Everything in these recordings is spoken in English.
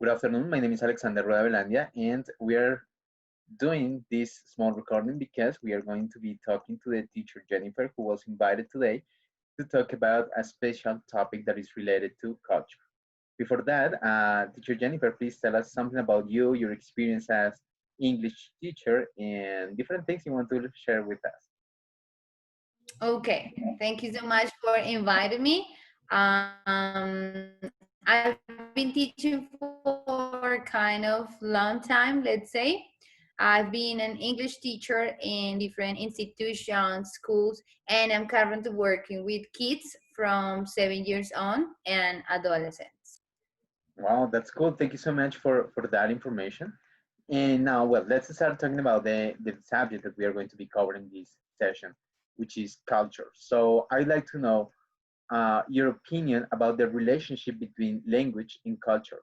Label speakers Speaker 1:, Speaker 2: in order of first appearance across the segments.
Speaker 1: Good afternoon. My name is Alexander Rueda Velandia, and we are doing this small recording because we are going to be talking to the teacher Jennifer, who was invited today to talk about a special topic that is related to culture. Before that, teacher Jennifer, please tell us something about you, your experience as English teacher, and different things you want to share with us.
Speaker 2: Okay, thank you so much for inviting me. I've been teaching for kind of long time, let's say. I've been an English teacher in different institutions, schools, and I'm currently working with kids from 7 years on and adolescents.
Speaker 1: Wow, that's cool. Thank you so much for that information. And now, well, let's start talking about the subject that we are going to be covering this session, which is culture. So I'd like to know your opinion about the relationship between language and culture.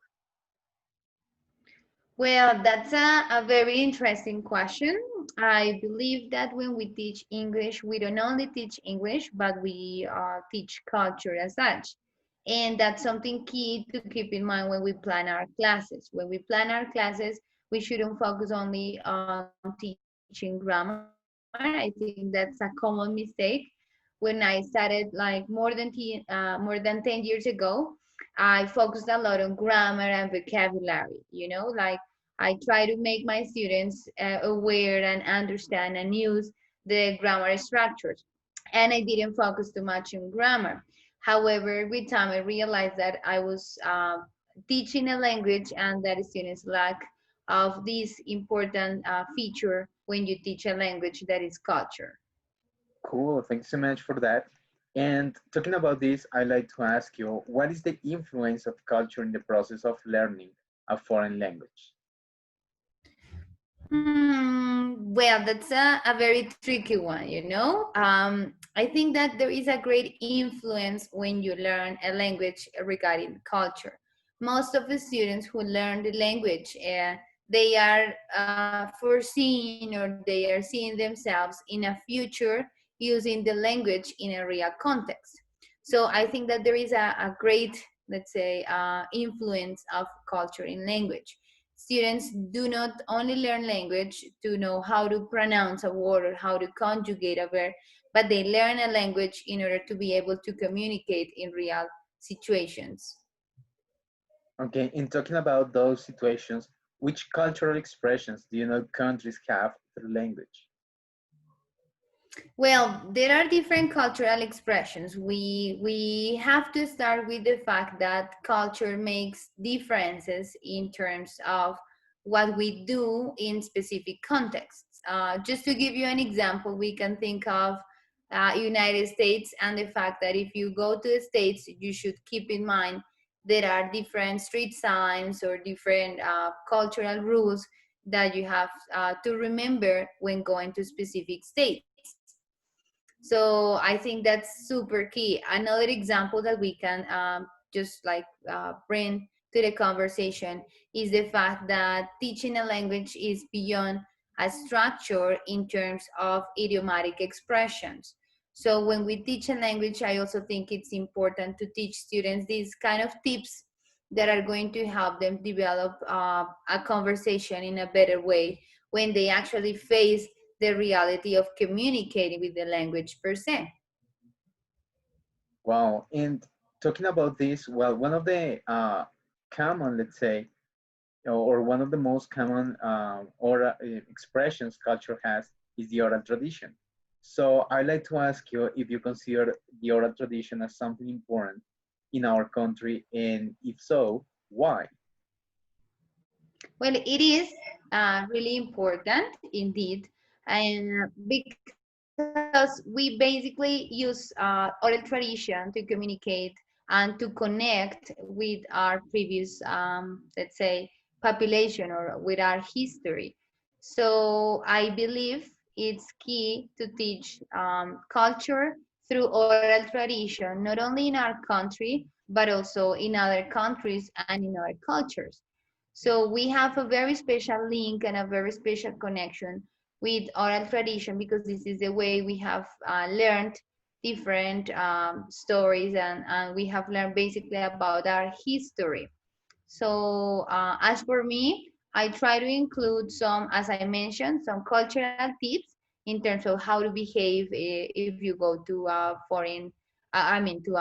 Speaker 2: Well, that's a very interesting question. I believe that when we teach English, we don't only teach English, but we teach culture as such. And that's something key to keep in mind when we plan our classes. When we plan our classes, we shouldn't focus only on teaching grammar. I think that's a common mistake. When I started like more than 10 years ago, I focused a lot on grammar and vocabulary. Like I try to make my students aware and understand and use the grammar structures. And I didn't focus too much on grammar. However, with time, I realized that I was teaching a language and that students lack of this important feature when you teach a language, that is culture.
Speaker 1: Cool. Thanks so much for that. And talking about this, I'd like to ask you, what is the influence of culture in the process of learning a foreign language?
Speaker 2: Well, that's a very tricky one. I think that there is a great influence when you learn a language regarding culture. Most of the students who learn the language, they are foreseeing or they are seeing themselves in a future using the language in a real context. So I think that there is a great, let's say, influence of culture in language. Students do not only learn language to know how to pronounce a word or how to conjugate a verb, but they learn a language in order to be able to communicate in real situations.
Speaker 1: Okay, in talking about those situations, which cultural expressions do you know countries have through language?
Speaker 2: Well, there are different cultural expressions. We have to start with the fact that culture makes differences in terms of what we do in specific contexts. Just to give you an example, we can think of United States and the fact that if you go to the States, you should keep in mind there are different street signs or different cultural rules that you have to remember when going to specific states. So I think that's super key. Another example that we can just like bring to the conversation is the fact that teaching a language is beyond a structure in terms of idiomatic expressions. So when we teach a language, I also think it's important to teach students these kind of tips that are going to help them develop a conversation in a better way when they actually face the reality of communicating with the language per se.
Speaker 1: Wow, and talking about this, well, one of the common, let's say, or one of the most common oral expressions culture has is the oral tradition. So I'd like to ask you if you consider the oral tradition as something important in our country, and if so, why?
Speaker 2: Well, it is really important indeed, and because we basically use oral tradition to communicate and to connect with our previous, let's say, population or with our history. So I believe it's key to teach culture through oral tradition, not only in our country, but also in other countries and in other cultures. So we have a very special link and a very special connection with oral tradition because this is the way we have learned different stories and we have learned basically about our history. So as for me, I try to include some, as I mentioned, some cultural tips in terms of how to behave if you go to a foreign, I mean, to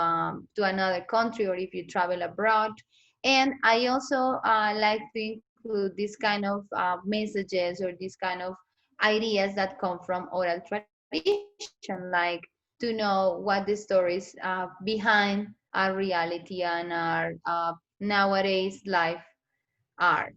Speaker 2: another country, or if you travel abroad. And I also like to include this kind of messages, or this kind of ideas that come from oral tradition, like to know what the stories behind our reality and our nowadays life are.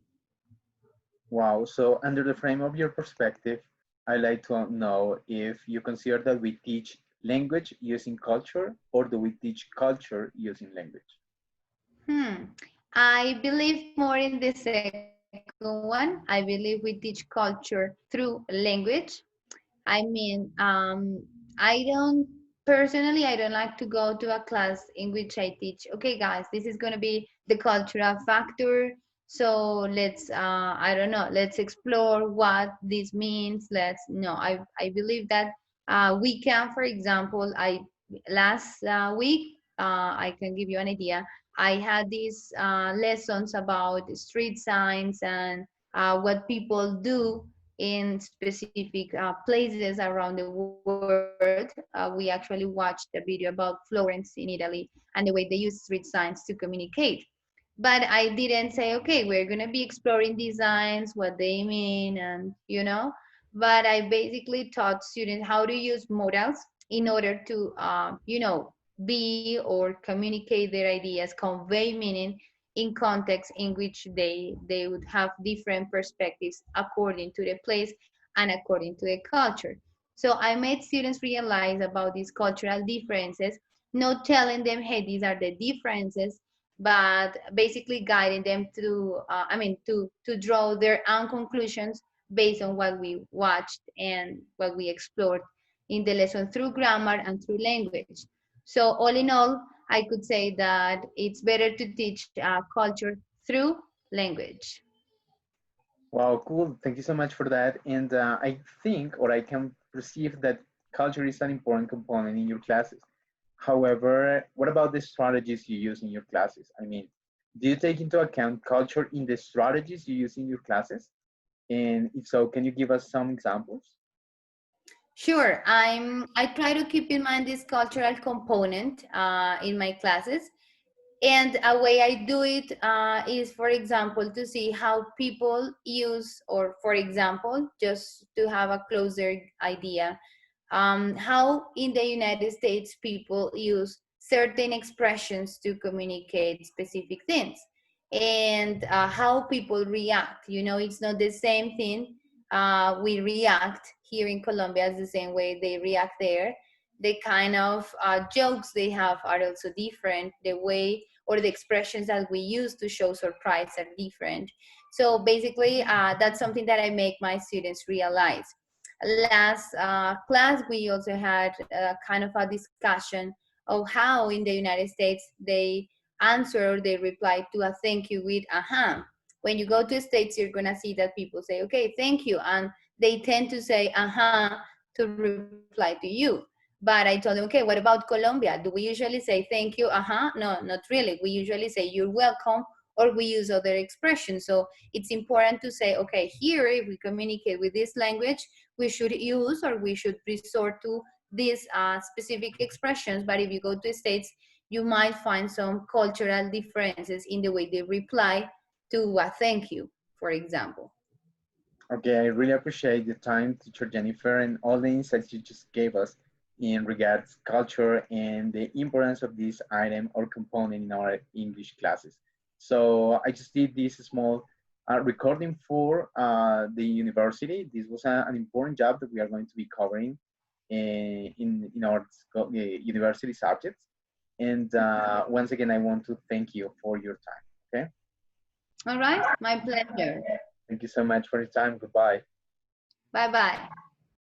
Speaker 1: Wow. So under the frame of your perspective, I like to know if you consider that we teach language using culture, or do we teach culture using language?
Speaker 2: Hmm. I believe more in the second one. I believe we teach culture through language. I mean, I don't personally, I don't like to go to a class in which I teach, okay, guys, this is going to be the cultural factor. So let's, I don't know, let's explore what this means. Let's, no, I believe that we can, for example, last week, I can give you an idea. I had these lessons about street signs and what people do in specific places around the world. We actually watched a video about Florence in Italy and the way they use street signs to communicate. But I didn't say, okay, we're going to be exploring these signs, what they mean, and but I basically taught students how to use modals in order to, be or communicate their ideas, convey meaning in context in which they would have different perspectives according to the place and according to the culture. So I made students realize about these cultural differences, not telling them, hey, these are the differences, but basically guiding them through, to draw their own conclusions based on what we watched and what we explored in the lesson through grammar and through language. So all in all, I could say that it's better to teach culture through language.
Speaker 1: Wow, cool. Thank you so much for that. And I think, or I can perceive that culture is an important component in your classes. However, what about the strategies you use in your classes? I mean, do you take into account culture in the strategies you use in your classes? And if so, can you give us some examples?
Speaker 2: Sure, I try to keep in mind this cultural component in my classes. And a way I do it is, for example, to see how people use, or for example, just to have a closer idea, how in the United States people use certain expressions to communicate specific things, and how people react. It's not the same thing. We react here in Colombia as the same way they react there. The kind of jokes they have are also different. The way or the expressions that we use to show surprise are different. So basically, that's something that I make my students realize. Last class, we also had kind of a discussion of how in the United States they answer or they reply to a thank you with uh-huh. When you go to States, you're gonna see that people say, okay, thank you, and they tend to say uh-huh to reply to you. But I told them, okay, what about Colombia? Do we usually say thank you, uh-huh? No, not really. We usually say you're welcome, or we use other expressions. So it's important to say, okay, here, if we communicate with this language, we should use or we should resort to these specific expressions. But if you go to States, you might find some cultural differences in the way they reply to a thank you, for example.
Speaker 1: Okay, I really appreciate the time, teacher Jennifer, and all the insights you just gave us in regards culture and the importance of this item or component in our English classes. So I just did this small recording for the university. This was an important job that we are going to be covering in our university subjects. And once again, I want to thank you for your time. Okay,
Speaker 2: All right, my pleasure.
Speaker 1: thank you so much for your time. Goodbye.
Speaker 2: Bye bye.